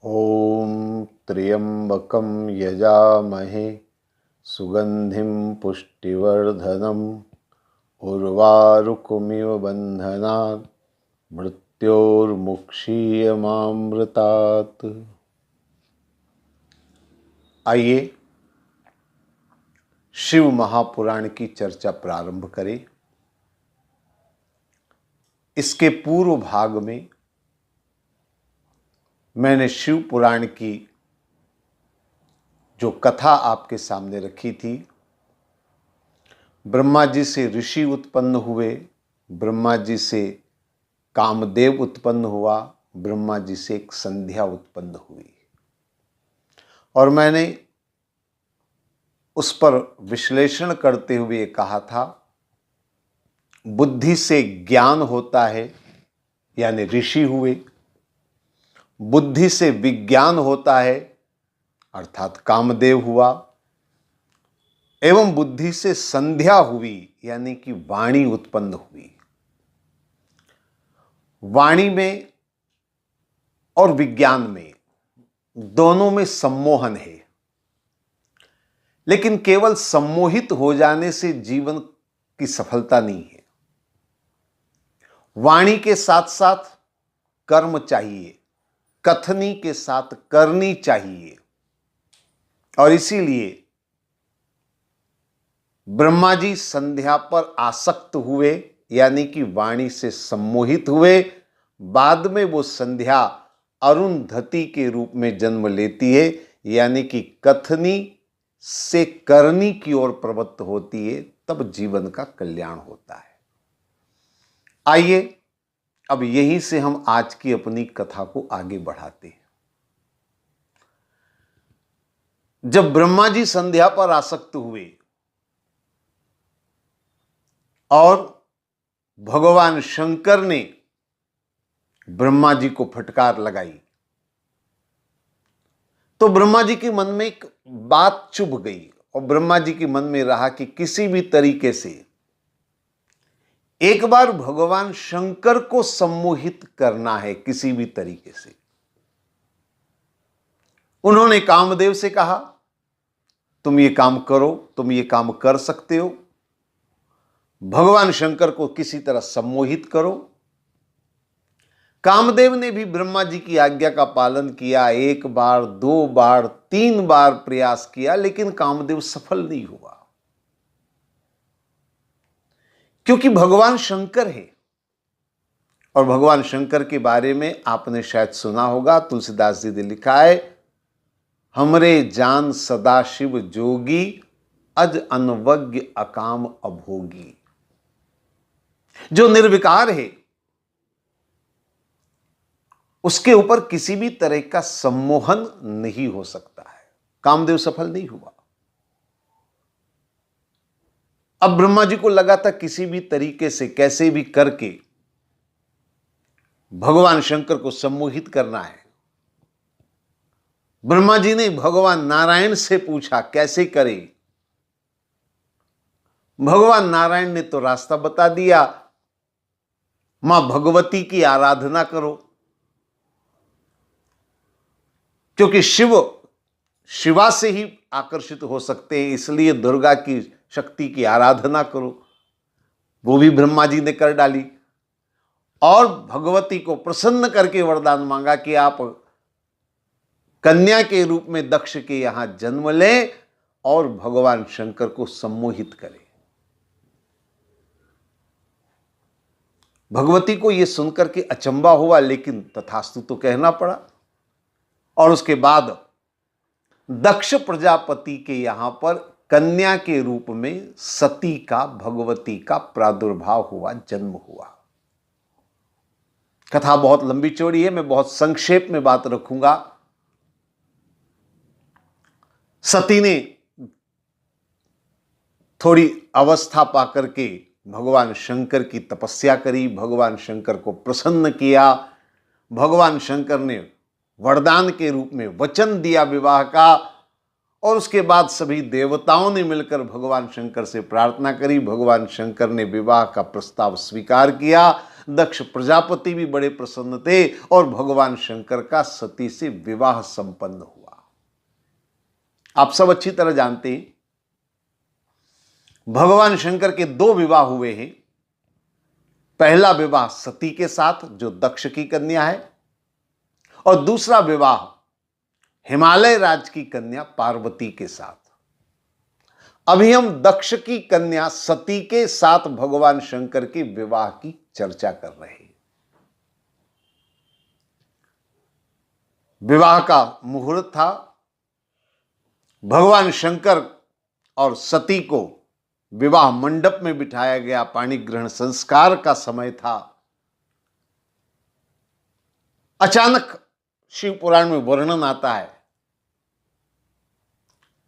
ॐ त्र्यम्बकं यजामहे सुगन्धिं पुष्टिवर्धनम् उर्वारुकमिव बन्धनात् मृत्योर्मुक्षीयमामृतात्। आइए शिव महापुराण की चर्चा प्रारंभ करें। इसके पूर्व भाग में मैंने शिव पुराण की जो कथा आपके सामने रखी थी, ब्रह्मा जी से ऋषि उत्पन्न हुए, ब्रह्मा जी से कामदेव उत्पन्न हुआ, ब्रह्मा जी से एक संध्या उत्पन्न हुई, और मैंने उस पर विश्लेषण करते हुए कहा था, बुद्धि से ज्ञान होता है यानी ऋषि हुए, बुद्धि से विज्ञान होता है अर्थात कामदेव हुआ, एवं बुद्धि से संध्या हुई यानी कि वाणी उत्पन्न हुई। वाणी में और विज्ञान में दोनों में सम्मोहन है, लेकिन केवल सम्मोहित हो जाने से जीवन की सफलता नहीं है। वाणी के साथ साथ कर्म चाहिए, कथनी के साथ करनी चाहिए, और इसीलिए ब्रह्मा जी संध्या पर आसक्त हुए यानी कि वाणी से सम्मोहित हुए। बाद में वो संध्या अरुंधति के रूप में जन्म लेती है, यानी कि कथनी से करनी की ओर प्रवृत्त होती है, तब जीवन का कल्याण होता है। आइए अब यहीं से हम आज की अपनी कथा को आगे बढ़ाते हैं। जब ब्रह्मा जी संध्या पर आसक्त हुए और भगवान शंकर ने ब्रह्मा जी को फटकार लगाई, तो ब्रह्मा जी के मन में एक बात चुभ गई, और ब्रह्मा जी के मन में रहा कि किसी भी तरीके से एक बार भगवान शंकर को सम्मोहित करना है, किसी भी तरीके से। उन्होंने कामदेव से कहा, तुम ये काम करो, तुम ये काम कर सकते हो, भगवान शंकर को किसी तरह सम्मोहित करो। कामदेव ने भी ब्रह्मा जी की आज्ञा का पालन किया। एक बार, दो बार, तीन बार प्रयास किया, लेकिन कामदेव सफल नहीं हुआ, क्योंकि भगवान शंकर है। और भगवान शंकर के बारे में आपने शायद सुना होगा, तुलसीदास जी ने लिखा है, हमरे जान सदा शिव जोगी, अज अनवज्ञ अकाम अभोगी। जो निर्विकार है उसके ऊपर किसी भी तरह का सम्मोहन नहीं हो सकता है। कामदेव सफल नहीं हुआ। अब ब्रह्मा जी को लगा था किसी भी तरीके से, कैसे भी करके भगवान शंकर को सम्मोहित करना है। ब्रह्मा जी ने भगवान नारायण से पूछा कैसे करें। भगवान नारायण ने तो रास्ता बता दिया, मां भगवती की आराधना करो, क्योंकि शिव शिवा से ही आकर्षित हो सकते हैं, इसलिए दुर्गा की शक्ति की आराधना करो। वो भी ब्रह्मा जी ने कर डाली, और भगवती को प्रसन्न करके वरदान मांगा कि आप कन्या के रूप में दक्ष के यहां जन्म लें और भगवान शंकर को सम्मोहित करें। भगवती को यह सुनकर के अचंबा हुआ, लेकिन तथास्तु तो कहना पड़ा। और उसके बाद दक्ष प्रजापति के यहां पर कन्या के रूप में सती का, भगवती का प्रादुर्भाव हुआ, जन्म हुआ। कथा बहुत लंबी चौड़ी है, मैं बहुत संक्षेप में बात रखूंगा। सती ने थोड़ी अवस्था पाकर के भगवान शंकर की तपस्या करी, भगवान शंकर को प्रसन्न किया। भगवान शंकर ने वरदान के रूप में वचन दिया विवाह का, और उसके बाद सभी देवताओं ने मिलकर भगवान शंकर से प्रार्थना करी। भगवान शंकर ने विवाह का प्रस्ताव स्वीकार किया। दक्ष प्रजापति भी बड़े प्रसन्न थे और भगवान शंकर का सती से विवाह संपन्न हुआ। आप सब अच्छी तरह जानते हैं भगवान शंकर के दो विवाह हुए हैं। पहला विवाह सती के साथ जो दक्ष की कन्या है, और दूसरा विवाह हिमालय राज की कन्या पार्वती के साथ। अभी हम दक्ष की कन्या सती के साथ भगवान शंकर के विवाह की चर्चा कर रहे हैं। विवाह का मुहूर्त था। भगवान शंकर और सती को विवाह मंडप में बिठाया गया। पाणी ग्रहण संस्कार का समय था। अचानक शिव पुराण में वर्णन आता है,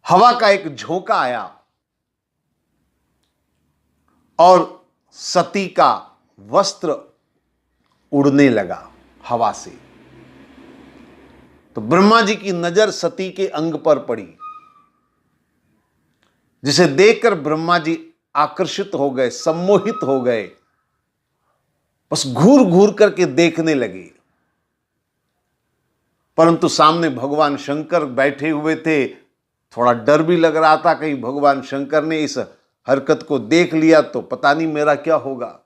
हवा का एक झोंका आया और सती का वस्त्र उड़ने लगा हवा से। तो ब्रह्मा जी की नजर सती के अंग पर पड़ी, जिसे देखकर ब्रह्मा जी आकर्षित हो गए, सम्मोहित हो गए। बस घूर घूर करके देखने लगे। परंतु सामने भगवान शंकर बैठे हुए थे। थोड़ा डर भी लग रहा था, कहीं भगवान शंकर ने इस हरकत को देख लिया तो पता नहीं मेरा क्या होगा।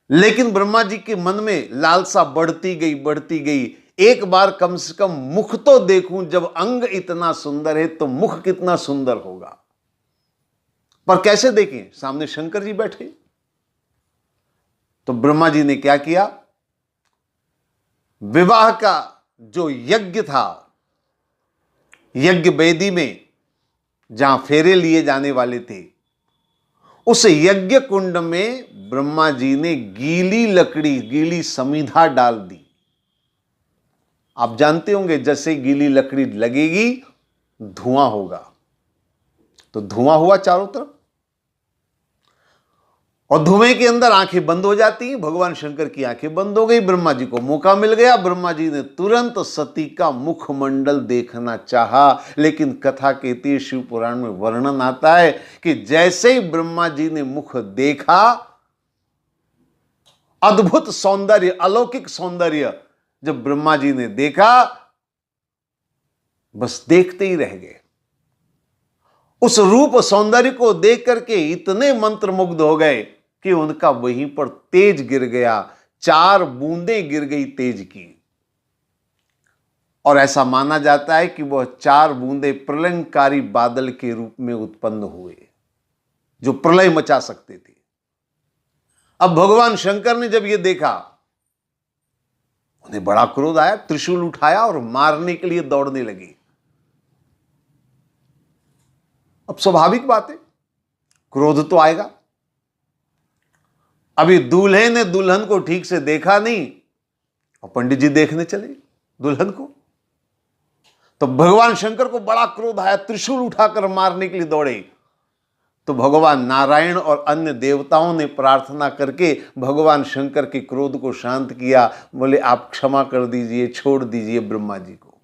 लेकिन ब्रह्मा जी के मन में लालसा बढ़ती गई। एक बार कम से कम मुख तो देखूं, जब अंग इतना सुंदर है तो मुख कितना सुंदर होगा। पर कैसे देखें, सामने शंकर जी बैठे। तो ब्रह्मा जी ने क्या किया, विवाह का जो यज्ञ था, यज्ञ वेदी में जहां फेरे लिए जाने वाले थे, उस यज्ञ कुंड में ब्रह्मा जी ने गीली लकड़ी, गीली समीधा डाल दी। आप जानते होंगे जैसे गीली लकड़ी लगेगी धुआं होगा, तो धुआं हुआ चारों तरफ और धुएं के अंदर आंखें बंद हो जाती हैं। भगवान शंकर की आंखें बंद हो गई। ब्रह्मा जी को मौका मिल गया। ब्रह्मा जी ने तुरंत सती का मुखमंडल देखना चाहा, लेकिन कथा कहती है, शिव पुराण में वर्णन आता है कि जैसे ही ब्रह्मा जी ने मुख देखा, अद्भुत सौंदर्य, अलौकिक सौंदर्य जब ब्रह्मा जी ने देखा, बस देखते ही रह गए। उस रूप सौंदर्य को देख करके इतने मंत्रमुग्ध हो गए कि उनका वहीं पर तेज गिर गया। 4 बूंदें गिर गई तेज की, और ऐसा माना जाता है कि वह 4 बूंदें प्रलयंकारी बादल के रूप में उत्पन्न हुए, जो प्रलय मचा सकते थे। अब भगवान शंकर ने जब यह देखा, उन्हें बड़ा क्रोध आया। त्रिशूल उठाया और मारने के लिए दौड़ने लगे। अब स्वाभाविक बात है, क्रोध तो आएगा। अभी दूल्हे ने दुल्हन को ठीक से देखा नहीं और पंडित जी देखने चले दुल्हन को। तो भगवान शंकर को बड़ा क्रोध आया, त्रिशूल उठाकर मारने के लिए दौड़े। तो भगवान नारायण और अन्य देवताओं ने प्रार्थना करके भगवान शंकर के क्रोध को शांत किया। बोले आप क्षमा कर दीजिए, छोड़ दीजिए ब्रह्मा जी को।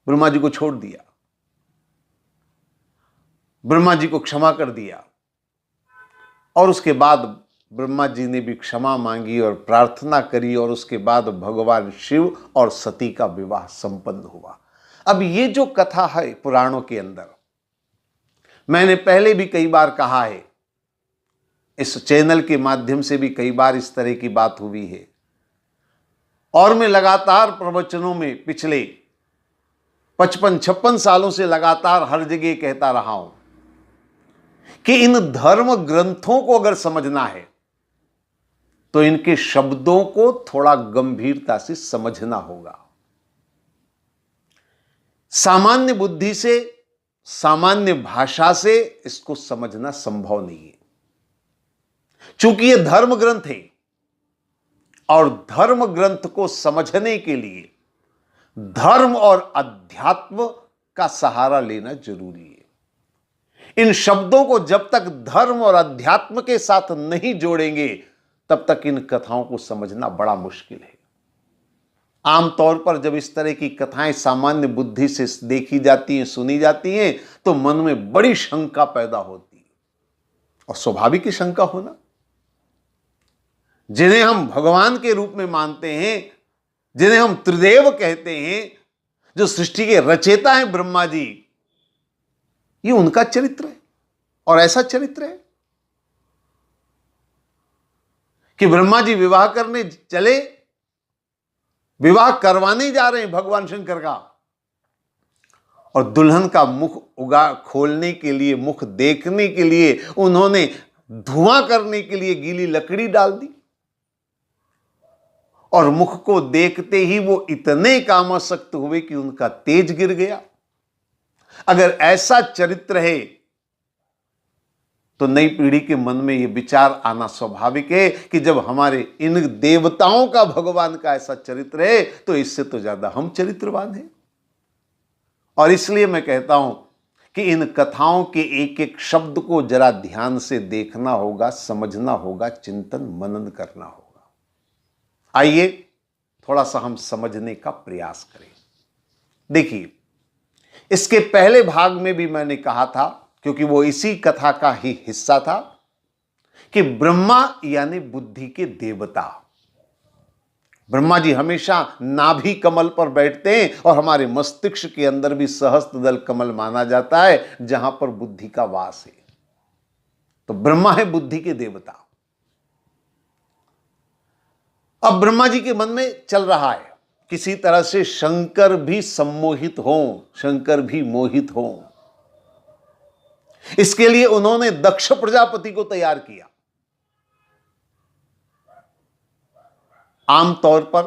ब्रह्मा जी को छोड़ दिया, ब्रह्मा जी को क्षमा कर दिया। और उसके बाद ब्रह्मा जी ने भी क्षमा मांगी और प्रार्थना करी, और उसके बाद भगवान शिव और सती का विवाह संपन्न हुआ। अब ये जो कथा है पुराणों के अंदर, मैंने पहले भी कई बार कहा है, इस चैनल के माध्यम से भी कई बार इस तरह की बात हुई है, और मैं लगातार प्रवचनों में पिछले 55-56 सालों से लगातार हर जगह कहता रहा हूं कि इन धर्म ग्रंथों को अगर समझना है तो इनके शब्दों को थोड़ा गंभीरता से समझना होगा। सामान्य बुद्धि से, सामान्य भाषा से इसको समझना संभव नहीं है, चूंकि ये धर्म ग्रंथ है, और धर्म ग्रंथ को समझने के लिए धर्म और अध्यात्म का सहारा लेना जरूरी है। इन शब्दों को जब तक धर्म और अध्यात्म के साथ नहीं जोड़ेंगे, तब तक इन कथाओं को समझना बड़ा मुश्किल है। आमतौर पर जब इस तरह की कथाएं सामान्य बुद्धि से देखी जाती हैं, सुनी जाती हैं, तो मन में बड़ी शंका पैदा होती है, और स्वाभाविक ही शंका होना। जिन्हें हम भगवान के रूप में मानते हैं, जिन्हें हम त्रिदेव कहते हैं, जो सृष्टि के रचयिता हैं ब्रह्मा जी, ये उनका चरित्र है। और ऐसा चरित्र है कि ब्रह्मा जी विवाह करने चले, विवाह करवाने जा रहे हैं भगवान शंकर का, और दुल्हन का मुख उगा खोलने के लिए, मुख देखने के लिए उन्होंने धुआं करने के लिए गीली लकड़ी डाल दी, और मुख को देखते ही वो इतने कामासक्त हुए कि उनका तेज गिर गया। अगर ऐसा चरित्र है तो नई पीढ़ी के मन में यह विचार आना स्वाभाविक है कि जब हमारे इन देवताओं का, भगवान का ऐसा चरित्र है, तो इससे तो ज्यादा हम चरित्रवान हैं। और इसलिए मैं कहता हूं कि इन कथाओं के एक एक शब्द को जरा ध्यान से देखना होगा, समझना होगा, चिंतन मनन करना होगा। आइए थोड़ा सा हम समझने का प्रयास करें। देखिए, इसके पहले भाग में भी मैंने कहा था, क्योंकि वो इसी कथा का ही हिस्सा था, कि ब्रह्मा यानी बुद्धि के देवता। ब्रह्मा जी हमेशा नाभि कमल पर बैठते हैं, और हमारे मस्तिष्क के अंदर भी सहस्त्रदल कमल माना जाता है, जहां पर बुद्धि का वास है। तो ब्रह्मा है बुद्धि के देवता। अब ब्रह्मा जी के मन में चल रहा है किसी तरह से शंकर भी सम्मोहित हों, शंकर भी मोहित हों। इसके लिए उन्होंने दक्ष प्रजापति को तैयार किया। आमतौर पर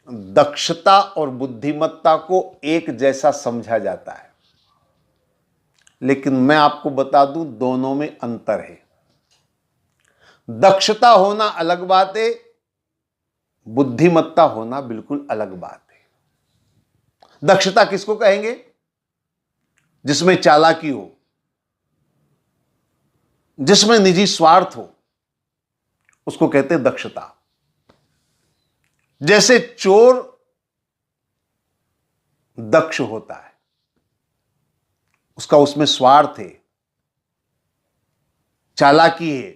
दक्षता और बुद्धिमत्ता को एक जैसा समझा जाता है, लेकिन मैं आपको बता दूं, दोनों में अंतर है। दक्षता होना अलग बात है, बुद्धिमत्ता होना बिल्कुल अलग बात है। दक्षता किसको कहेंगे? जिसमें चालाकी हो, जिसमें निजी स्वार्थ हो, उसको कहते हैं दक्षता। जैसे चोर दक्ष होता है, उसका उसमें स्वार्थ है, चालाकी है,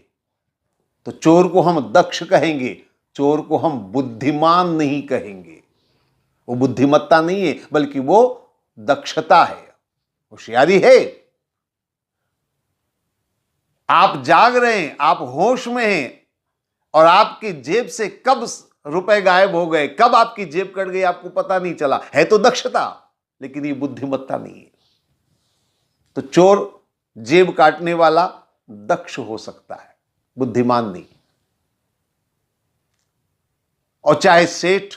तो चोर को हम दक्ष कहेंगे, चोर को हम बुद्धिमान नहीं कहेंगे। वो बुद्धिमत्ता नहीं है, बल्कि वो दक्षता है, होशियारी है। आप जाग रहे हैं, आप होश में हैं, और आपकी जेब से कब रुपए गायब हो गए, कब आपकी जेब कट गई, आपको पता नहीं चला, है तो दक्षता, लेकिन ये बुद्धिमत्ता नहीं है। तो चोर, जेब काटने वाला दक्ष हो सकता है, बुद्धिमान नहीं। और चाहे सेठ,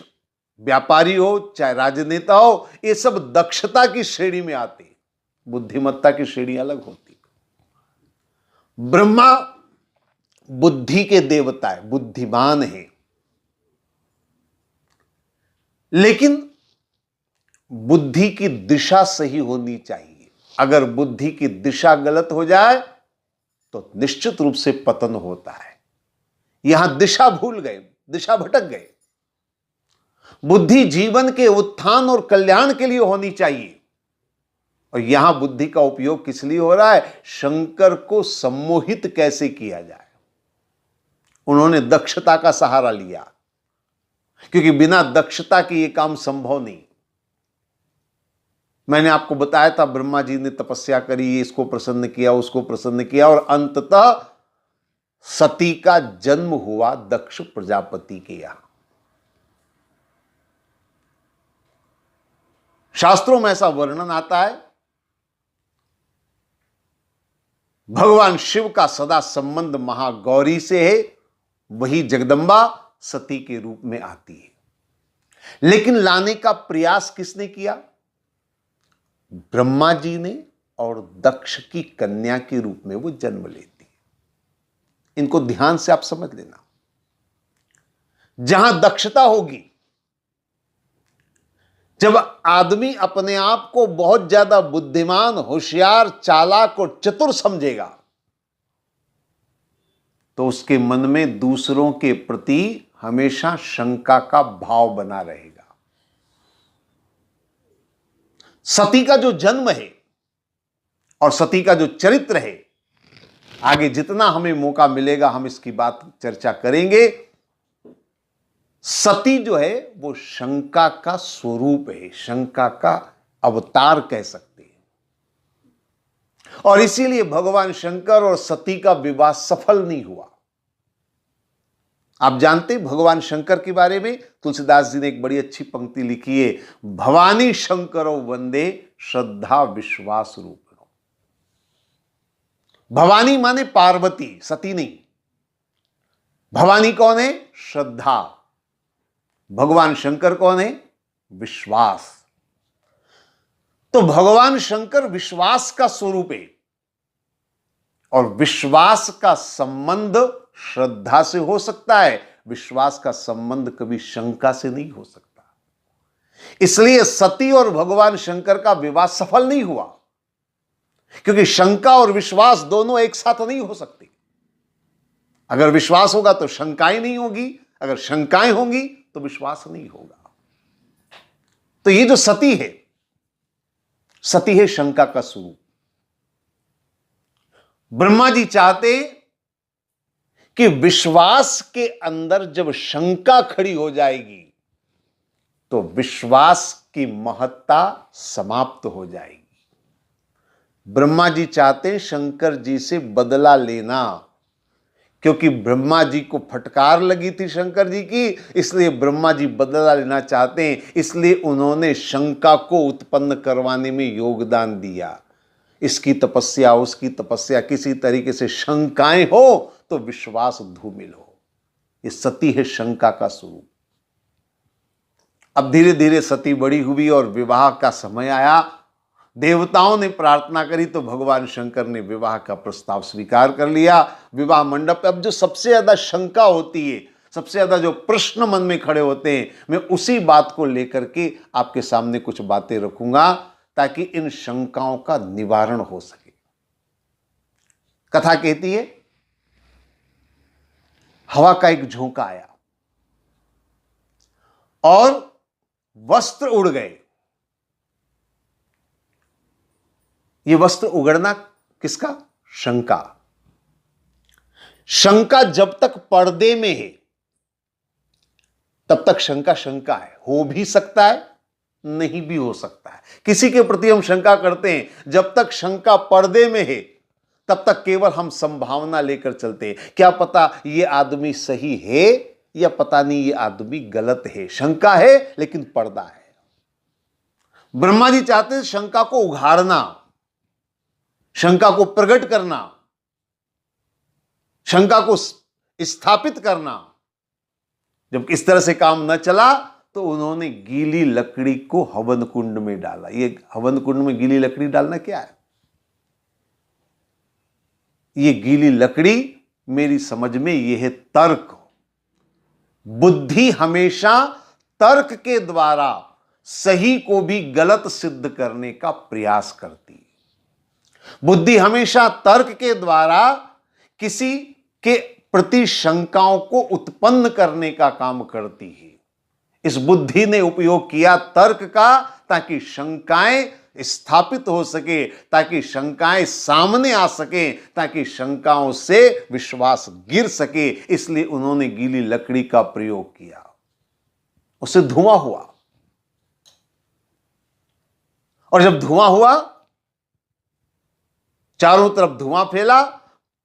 व्यापारी हो, चाहे राजनेता हो, ये सब दक्षता की श्रेणी में आते हैं, बुद्धिमत्ता की श्रेणी अलग होती है। ब्रह्मा बुद्धि के देवता है, बुद्धिमान है, लेकिन बुद्धि की दिशा सही होनी चाहिए। अगर बुद्धि की दिशा गलत हो जाए तो निश्चित रूप से पतन होता है। यहां दिशा भूल गए, दिशा भटक गए। बुद्धि जीवन के उत्थान और कल्याण के लिए होनी चाहिए, और यहां बुद्धि का उपयोग किस लिए हो रहा है? शंकर को सम्मोहित कैसे किया जाए। उन्होंने दक्षता का सहारा लिया, क्योंकि बिना दक्षता के यह काम संभव नहीं। मैंने आपको बताया था, ब्रह्मा जी ने तपस्या करी, इसको प्रसन्न किया, उसको प्रसन्न किया, और अंततः सती का जन्म हुआ दक्ष प्रजापति के यहां। शास्त्रों में ऐसा वर्णन आता है, भगवान शिव का सदा संबंध महागौरी से है, वही जगदंबा सती के रूप में आती है। लेकिन लाने का प्रयास किसने किया? ब्रह्मा जी ने, और दक्ष की कन्या के रूप में वो जन्म लेती है। इनको ध्यान से आप समझ लेना। जहां दक्षता होगी, जब आदमी अपने आप को बहुत ज्यादा बुद्धिमान, होशियार, चालाक और चतुर समझेगा, तो उसके मन में दूसरों के प्रति हमेशा शंका का भाव बना रहेगा। सती का जो जन्म है और सती का जो चरित्र है, आगे जितना हमें मौका मिलेगा हम इसकी बात चर्चा करेंगे। सती जो है वो शंका का स्वरूप है, शंका का अवतार कह सकते हैं। और इसीलिए भगवान शंकर और सती का विवाह सफल नहीं हुआ। आप जानते हैं भगवान शंकर के बारे में तुलसीदास जी ने एक बड़ी अच्छी पंक्ति लिखी है, भवानी शंकरो वंदे श्रद्धा विश्वास रूप। भवानी माने पार्वती, सती नहीं। भवानी कौन है? श्रद्धा। भगवान शंकर कौन है? विश्वास। तो भगवान शंकर विश्वास का स्वरूप है और विश्वास का संबंध श्रद्धा से हो सकता है, विश्वास का संबंध कभी शंका से नहीं हो सकता। इसलिए सती और भगवान शंकर का विवाह सफल नहीं हुआ, क्योंकि शंका और विश्वास दोनों एक साथ नहीं हो सकते। अगर विश्वास होगा तो शंकाएं नहीं होगी, अगर शंकाएं होंगी तो विश्वास नहीं होगा। तो ये जो सती है, सती है शंका का स्वरूप। ब्रह्मा जी चाहते कि विश्वास के अंदर जब शंका खड़ी हो जाएगी तो विश्वास की महत्ता समाप्त हो जाएगी। ब्रह्मा जी चाहते शंकर जी से बदला लेना, क्योंकि ब्रह्मा जी को फटकार लगी थी शंकर जी की, इसलिए ब्रह्मा जी बदला लेना चाहते हैं। इसलिए उन्होंने शंका को उत्पन्न करवाने में योगदान दिया। इसकी तपस्या, उसकी तपस्या, किसी तरीके से शंकाएं हो तो विश्वास धूमिल हो। ये सती है शंका का स्वरूप। अब धीरे धीरे सती बड़ी हुई और विवाह का समय आया। देवताओं ने प्रार्थना करी तो भगवान शंकर ने विवाह का प्रस्ताव स्वीकार कर लिया। विवाह मंडप पे अब जो सबसे ज्यादा शंका होती है, सबसे ज्यादा जो प्रश्न मन में खड़े होते हैं, मैं उसी बात को लेकर के आपके सामने कुछ बातें रखूंगा ताकि इन शंकाओं का निवारण हो सके। कथा कहती है, हवा का एक झोंका आया और वस्त्र उड़ गए। ये वस्त्र उगड़ना किसका? शंका। शंका जब तक पर्दे में है तब तक शंका शंका है। हो भी सकता है, नहीं भी हो सकता है। किसी के प्रति हम शंका करते हैं, जब तक शंका पर्दे में है तब तक केवल हम संभावना लेकर चलते हैं। क्या पता ये आदमी सही है या पता नहीं ये आदमी गलत है। शंका है लेकिन पर्दा है। ब्रह्मा जी चाहते हैं शंका को उघाड़ना, शंका को प्रकट करना, शंका को स्थापित करना। जब इस तरह से काम न चला तो उन्होंने गीली लकड़ी को हवन कुंड में डाला। ये हवन कुंड में गीली लकड़ी डालना क्या है? ये गीली लकड़ी मेरी समझ में यह है तर्क। बुद्धि हमेशा तर्क के द्वारा सही को भी गलत सिद्ध करने का प्रयास करती है। बुद्धि हमेशा तर्क के द्वारा किसी के प्रति शंकाओं को उत्पन्न करने का काम करती है। इस बुद्धि ने उपयोग किया तर्क का ताकि शंकाएं स्थापित हो सके, ताकि शंकाएं सामने आ सके, ताकि शंकाओं से विश्वास गिर सके। इसलिए उन्होंने गीली लकड़ी का प्रयोग किया। उससे धुआं हुआ और जब धुआं हुआ, चारों तरफ धुआं फैला।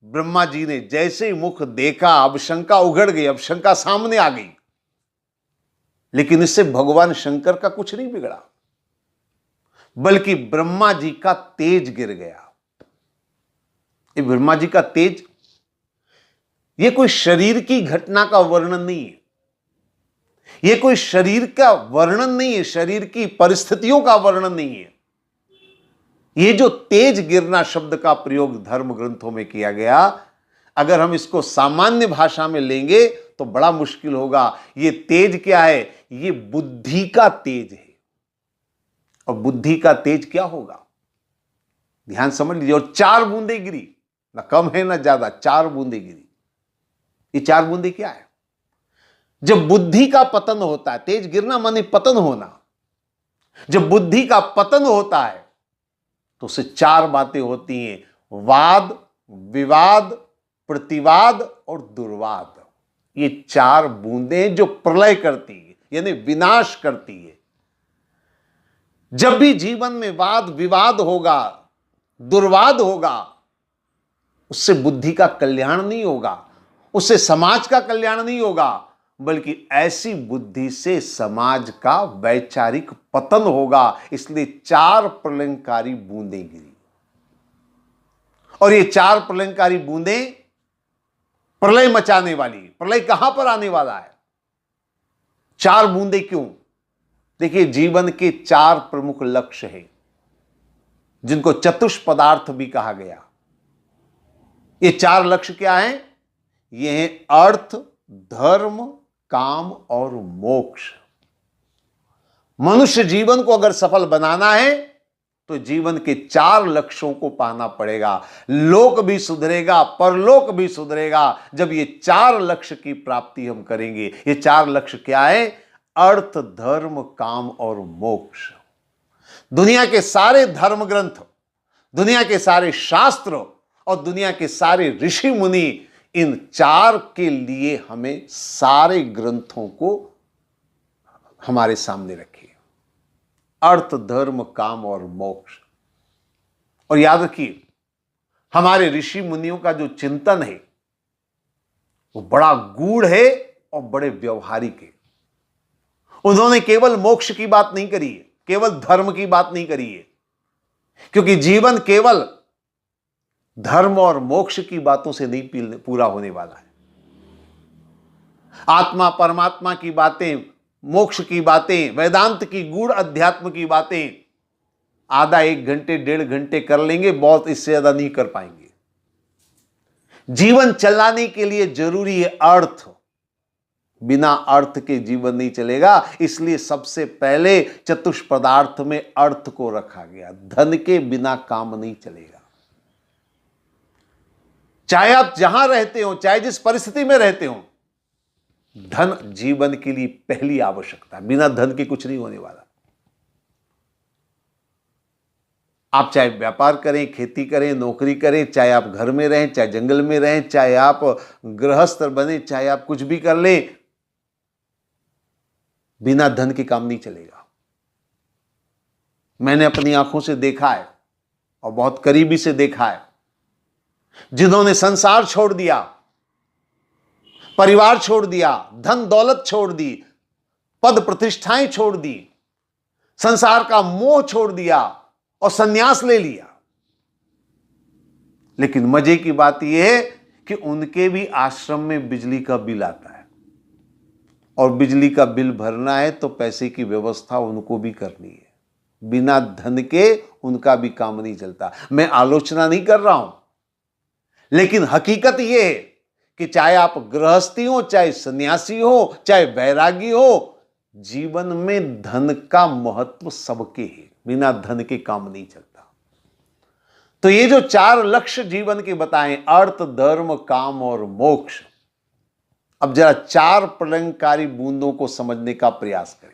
ब्रह्मा जी ने जैसे ही मुख देखा, अब शंका उघड़ गई, अब शंका सामने आ गई। लेकिन इससे भगवान शंकर का कुछ नहीं बिगड़ा, बल्कि ब्रह्मा जी का तेज गिर गया। ये ब्रह्मा जी का तेज, ये कोई शरीर की घटना का वर्णन नहीं है, ये कोई शरीर का वर्णन नहीं है, शरीर की परिस्थितियों का वर्णन नहीं है। ये जो तेज गिरना शब्द का प्रयोग धर्म ग्रंथों में किया गया, अगर हम इसको सामान्य भाषा में लेंगे तो बड़ा मुश्किल होगा। ये तेज क्या है? ये बुद्धि का तेज है। और बुद्धि का तेज क्या होगा? ध्यान समझ लीजिए। और 4 बूंदे गिरी, ना कम है ना ज्यादा, 4 बूंदे गिरी। ये 4 बूंदे क्या है? जब बुद्धि का पतन होता है, तेज गिरना माने पतन होना, जब बुद्धि का पतन होता है तो उससे 4 बातें होती हैं। वाद, विवाद, प्रतिवाद और दुर्वाद, ये 4 बूंदें जो प्रलय करती है यानी विनाश करती है। जब भी जीवन में वाद विवाद होगा, दुर्वाद होगा, उससे बुद्धि का कल्याण नहीं होगा, उससे समाज का कल्याण नहीं होगा, बल्कि ऐसी बुद्धि से समाज का वैचारिक पतन होगा। इसलिए 4 प्रलयंकारी बूंदें गिरी और ये 4 प्रलयंकारी बूंदें प्रलय मचाने वाली। प्रलय कहां पर आने वाला है? 4 बूंदें क्यों? देखिए, जीवन के 4 प्रमुख लक्ष्य हैं जिनको चतुष्ट पदार्थ भी कहा गया। ये 4 लक्ष्य क्या हैं? ये हैं अर्थ, धर्म, काम और मोक्ष। मनुष्य जीवन को अगर सफल बनाना है तो जीवन के 4 लक्ष्यों को पाना पड़ेगा। लोक भी सुधरेगा, परलोक भी सुधरेगा जब ये 4 लक्ष्य की प्राप्ति हम करेंगे। ये 4 लक्ष्य क्या है? अर्थ, धर्म, काम और मोक्ष। दुनिया के सारे धर्म ग्रंथ, दुनिया के सारे शास्त्र और दुनिया के सारे ऋषि मुनि इन 4 के लिए हमें सारे ग्रंथों को हमारे सामने रखिए। अर्थ, धर्म, काम और मोक्ष। और याद रखिए, हमारे ऋषि मुनियों का जो चिंतन है वो बड़ा गूढ़ है और बड़े व्यवहारिक है। उन्होंने केवल मोक्ष की बात नहीं करी है, केवल धर्म की बात नहीं करी है, क्योंकि जीवन केवल धर्म और मोक्ष की बातों से नहीं पूरा होने वाला है। आत्मा परमात्मा की बातें, मोक्ष की बातें, वेदांत की गूढ़ अध्यात्म की बातें आधा 1 घंटे 1.5 घंटे कर लेंगे, बहुत, इससे ज्यादा नहीं कर पाएंगे। जीवन चलाने के लिए जरूरी है अर्थ। बिना अर्थ के जीवन नहीं चलेगा। इसलिए सबसे पहले चतुष्ट पदार्थ में अर्थ को रखा गया। धन के बिना काम नहीं चलेगा। चाहे आप जहां रहते हो, चाहे जिस परिस्थिति में रहते हो, धन जीवन के लिए पहली आवश्यकता। बिना धन के कुछ नहीं होने वाला। आप चाहे व्यापार करें, खेती करें, नौकरी करें, चाहे आप घर में रहें, चाहे जंगल में रहें, चाहे आप गृहस्थ बने, चाहे आप कुछ भी कर लें, बिना धन के काम नहीं चलेगा। मैंने अपनी आंखों से देखा है और बहुत करीबी से देखा है, जिन्होंने संसार छोड़ दिया, परिवार छोड़ दिया, धन दौलत छोड़ दी, पद प्रतिष्ठाएं छोड़ दी, संसार का मोह छोड़ दिया और संन्यास ले लिया। लेकिन मजे की बात यह है कि उनके भी आश्रम में बिजली का बिल आता है और बिजली का बिल भरना है तो पैसे की व्यवस्था उनको भी करनी है। बिना धन के उनका भी काम नहीं चलता। मैं आलोचना नहीं कर रहा हूं, लेकिन हकीकत यह है कि चाहे आप गृहस्थी हो, चाहे सन्यासी हो, चाहे वैरागी हो, जीवन में धन का महत्व सबके है। बिना धन के काम नहीं चलता। तो ये जो 4 लक्ष्य जीवन के बताएं, अर्थ, धर्म, काम और मोक्ष, अब जरा 4 प्रलयंकारी बूंदों को समझने का प्रयास करें।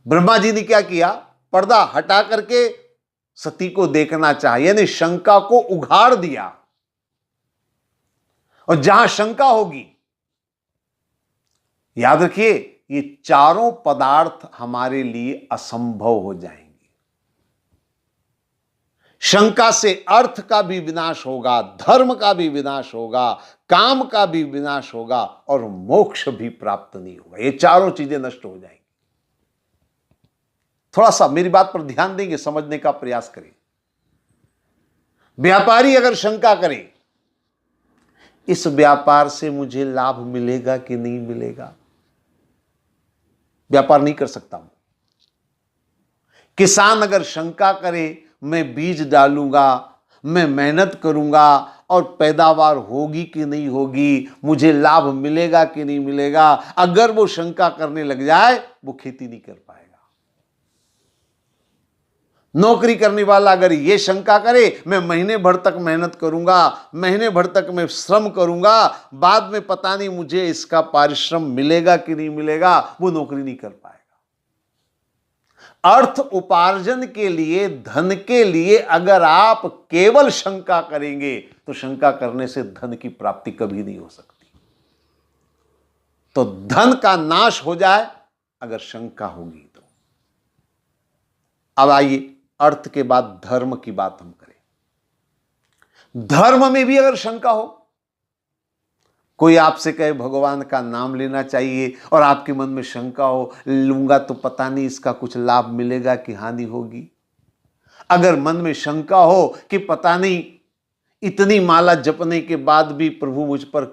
ब्रह्मा जी ने क्या किया? पर्दा हटा करके सती को देखना चाहिए, यानी शंका को उघाड़ दिया। और जहां शंका होगी, याद रखिए, ये चारों पदार्थ हमारे लिए असंभव हो जाएंगे। शंका से अर्थ का भी विनाश होगा, धर्म का भी विनाश होगा, काम का भी विनाश होगा और मोक्ष भी प्राप्त नहीं होगा। ये चारों चीजें नष्ट हो जाएंगी। थोड़ा सा मेरी बात पर ध्यान देंगे, समझने का प्रयास करें। व्यापारी अगर शंका करे, इस व्यापार से मुझे लाभ मिलेगा कि नहीं मिलेगा, व्यापार नहीं कर सकता हूं। किसान अगर शंका करे, मैं बीज डालूंगा, मैं मेहनत करूंगा और पैदावार होगी कि नहीं होगी, मुझे लाभ मिलेगा कि नहीं मिलेगा, अगर वो शंका करने लग जाए, वो खेती नहीं कर पाएगा। नौकरी करने वाला अगर ये शंका करे, मैं महीने भर तक मेहनत करूंगा, महीने भर तक मैं श्रम करूंगा, बाद में पता नहीं मुझे इसका पारिश्रम मिलेगा कि नहीं मिलेगा, वो नौकरी नहीं कर पाएगा। अर्थ उपार्जन के लिए, धन के लिए अगर आप केवल शंका करेंगे तो शंका करने से धन की प्राप्ति कभी नहीं हो सकती। तो धन का नाश हो जाए अगर शंका होगी तो। अब आइए अर्थ के बाद धर्म की बात हम करें। धर्म में भी अगर शंका हो, कोई आपसे कहे भगवान का नाम लेना चाहिए और आपके मन में शंका हो, लूंगा तो पता नहीं इसका कुछ लाभ मिलेगा कि हानि होगी। अगर मन में शंका हो कि पता नहीं इतनी माला जपने के बाद भी प्रभु मुझ पर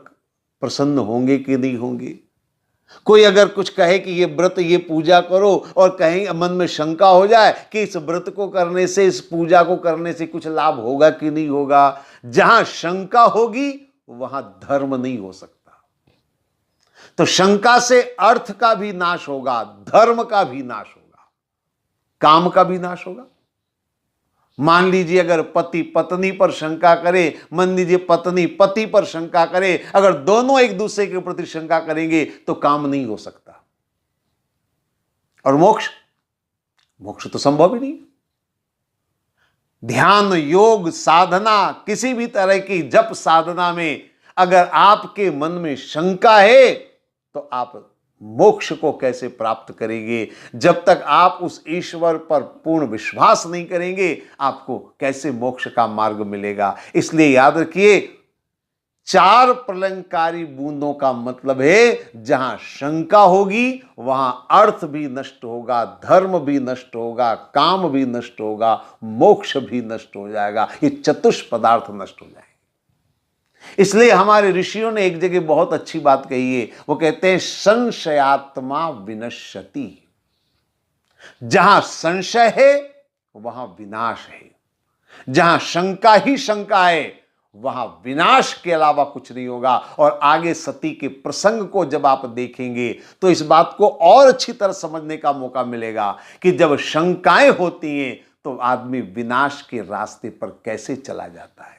प्रसन्न होंगे कि नहीं होंगे। कोई अगर कुछ कहे कि ये व्रत, ये पूजा करो, और कहीं मन में शंका हो जाए कि इस व्रत को करने से, इस पूजा को करने से कुछ लाभ होगा कि नहीं होगा। जहां शंका होगी वहां धर्म नहीं हो सकता। तो शंका से अर्थ का भी नाश होगा, धर्म का भी नाश होगा, काम का भी नाश होगा। मान लीजिए अगर पति पत्नी पर शंका करे, मान लीजिए पत्नी पति पर शंका करे, अगर दोनों एक दूसरे के प्रति शंका करेंगे तो काम नहीं हो सकता। और मोक्ष, मोक्ष तो संभव ही नहीं। ध्यान, योग, साधना, किसी भी तरह की जप साधना में अगर आपके मन में शंका है तो आप मोक्ष को कैसे प्राप्त करेंगे। जब तक आप उस ईश्वर पर पूर्ण विश्वास नहीं करेंगे, आपको कैसे मोक्ष का मार्ग मिलेगा। इसलिए याद रखिए, 4 प्रलंकारी बूंदों का मतलब है जहां शंका होगी वहां अर्थ भी नष्ट होगा, धर्म भी नष्ट होगा, काम भी नष्ट होगा, मोक्ष भी नष्ट हो जाएगा। ये चतुष्ट पदार्थ नष्ट हो जाएंगे। इसलिए हमारे ऋषियों ने एक जगह बहुत अच्छी बात कही है। वो कहते हैं संशयात्मा विनश्यति। जहां संशय है वहां विनाश है। जहां शंका ही शंका है वहां विनाश के अलावा कुछ नहीं होगा। और आगे सती के प्रसंग को जब आप देखेंगे तो इस बात को और अच्छी तरह समझने का मौका मिलेगा कि जब शंकाएं होती हैं तो आदमी विनाश के रास्ते पर कैसे चला जाता है।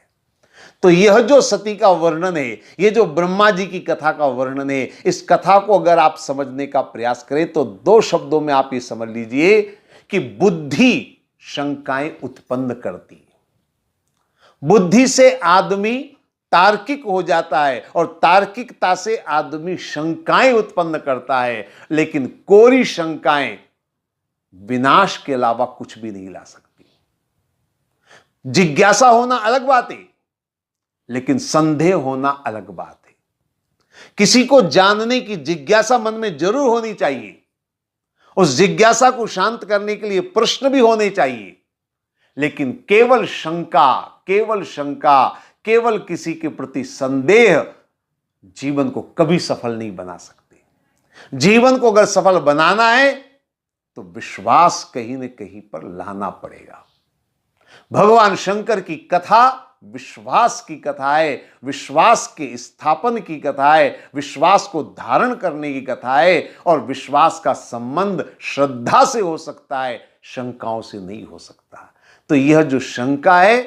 तो यह जो सती का वर्णन है, ये जो ब्रह्मा जी की कथा का वर्णन है, इस कथा को अगर आप समझने का प्रयास करें तो 2 शब्दों में आप ये समझ लीजिए कि बुद्धि शंकाएं उत्पन्न करती है। बुद्धि से आदमी तार्किक हो जाता है और तार्किकता से आदमी शंकाएं उत्पन्न करता है। लेकिन कोरी शंकाएं विनाश के अलावा कुछ भी नहीं ला सकती। जिज्ञासा होना अलग बात है, लेकिन संदेह होना अलग बात है। किसी को जानने की जिज्ञासा मन में जरूर होनी चाहिए। उस जिज्ञासा को शांत करने के लिए प्रश्न भी होने चाहिए। लेकिन केवल शंका, केवल किसी के प्रति संदेह जीवन को कभी सफल नहीं बना सकते। जीवन को अगर सफल बनाना है तो विश्वास कहीं न कहीं पर लाना पड़ेगा। भगवान शंकर की कथा विश्वास की कथा है, विश्वास के स्थापन की कथा है, विश्वास को धारण करने की कथा है। और विश्वास का संबंध श्रद्धा से हो सकता है, शंकाओं से नहीं हो सकता। तो यह जो शंका है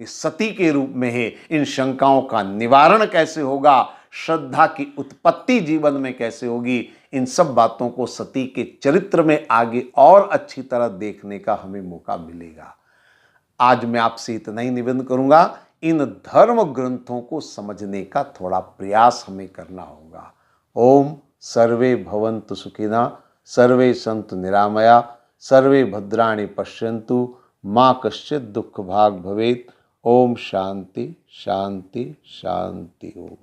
ये सती के रूप में है। इन शंकाओं का निवारण कैसे होगा, श्रद्धा की उत्पत्ति जीवन में कैसे होगी, इन सब बातों को सती के चरित्र में आगे और अच्छी तरह देखने का हमें मौका मिलेगा। आज मैं आपसे इतना ही निवेदन करूंगा, इन धर्म ग्रंथों को समझने का थोड़ा प्रयास हमें करना होगा। ओम सर्वे भवन्तु सुखिनः, सर्वे सन्तु निरामया, सर्वे भद्राणि पश्यन्तु, मां कश्चित् दुःख भाग् भवेत्। ओम शांति शांति शांति। ओम।